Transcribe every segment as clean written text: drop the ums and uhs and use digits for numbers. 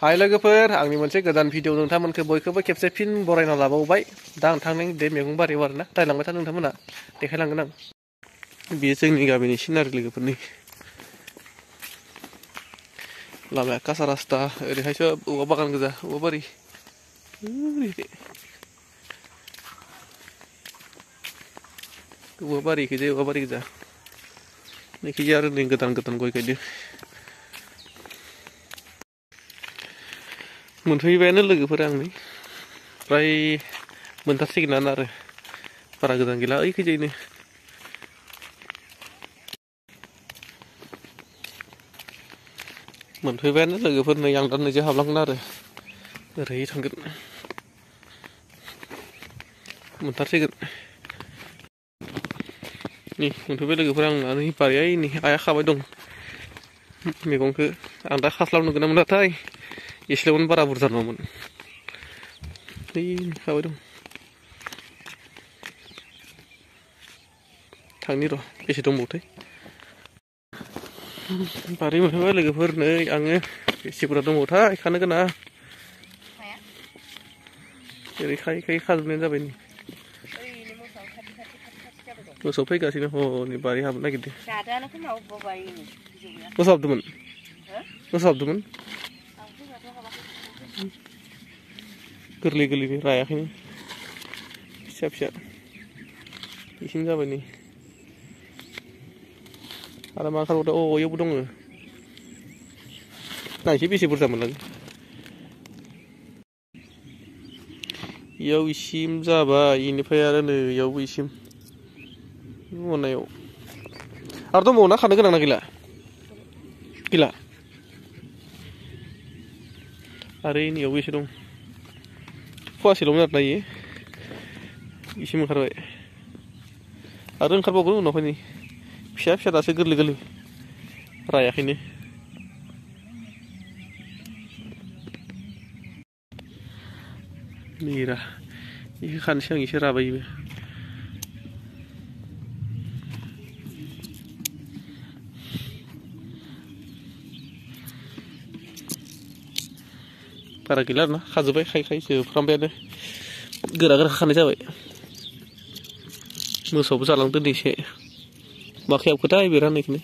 हाय लोगोफोर आंनि मोनसे गोदान भिडिअ नोंथांमोनखौ बयखौबो खेबसे फिन बरायना लाबावबाय दा आं थांनाय दे मैगं बारियाव आरोना रायलांबाय था नोंथांमोना देखायलांगोन आं बेयो जोंनि गामिनि सिनारि लोगोफोरनि लामाया कासा रास्ता ओरैहायसो औवा बागान गोजा औवा बारि औवा बारि गोजा नैखिजाय आरो नै गोदान गोदान गय गायदों मोनफैबायानो लोगोफोर आं नै फ्राय मोनथारसिगोनानो आरो बारा गोजान गैला ओइखैजायनो मोनफैबायानो लोगोफोर नै आं दा नैजों हाबलांगोन आरो ओरै थांगोन मोनथारसिगोन नै मोनफैबाय लोगोफोर आं नै बारिया नै आइया खाबाय दं मैगंखौ आं दा खास्लाबनो गोनां मोनाथाय एसेल'मोन बारा बुरजा नङामोन नै खाबाय दं थांनि र' बेसे दंबावोथाय बारि मोनफैबाय लोगोफोर नै आङो बेसे बुरजा दंबावोथाय खानो गोनां ओरै खायै खायै खाजोबनायानो जाबाय नै मोसौ फैगासिनो हनै बारि हाबनो नागिरदों मोसौ हाबदोंमोन गोरलै गोरलै रायाखैनो फिसा फिसा बिसिम जाबाय नै आरो मा खालामदों अ इयावबो दङ नायसै बेसे बुरजा मोनलाङो इयाव इसिम जाबाय इनिफ्राय आरो नै इयावबो इसिम मोनायाव आरो दंबावो ना खानो गोनां ना गैला आरो इनियावबो एसे दं फवासेल'मोन आरोना इयो इसिम ओंखारबाय आरो ओंखारबावगोन उनावहाय नै फिसा फिसा दासो गोरलै गोरलै रायाखैनो नै रा बेखौ खानोसै आं एसे राबाय इबो बारा गैला आरोना खाजोब्बाय खायै खायै जोबफ्रामबायानो गोरा गोरा खानाय जाबाय मोसौबो जालांदों नै एसे मा खायाबखोथाय बे राननायखौनो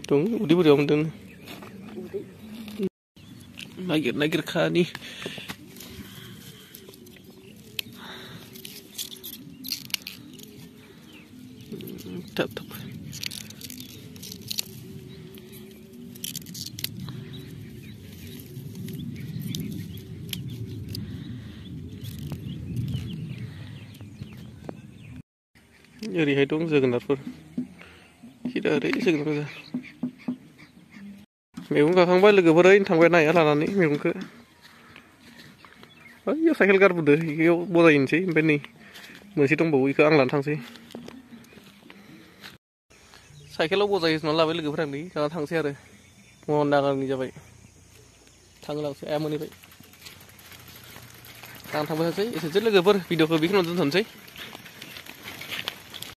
दं उदै बोरैबा मोनदों नागिर खानि थाब ओरैहाय दं जोगोनारफोर सिदा ओरै जोगोनार गोजा मैगं गाखांबाय लोगोफोर ओरैनो थांबाय नाया लानानै मैगंखौ ओइयाव साइकेल गारबोदो इयाव बजायनोसै ओमफ्राय नै मोनसे दंबावो इखौ आं लाना थांसै साइकेलाव बजाय होना लाबाय लोगोफोर आं नै लाना थांसै आरो मन नागारनि जाबाय थांलांसै आइया मोनहैबाय आं थांबाय थानोसै एसेनोसै लोगोफोर भिडिअखौ बेखिनियावनो दोनथ'नोसै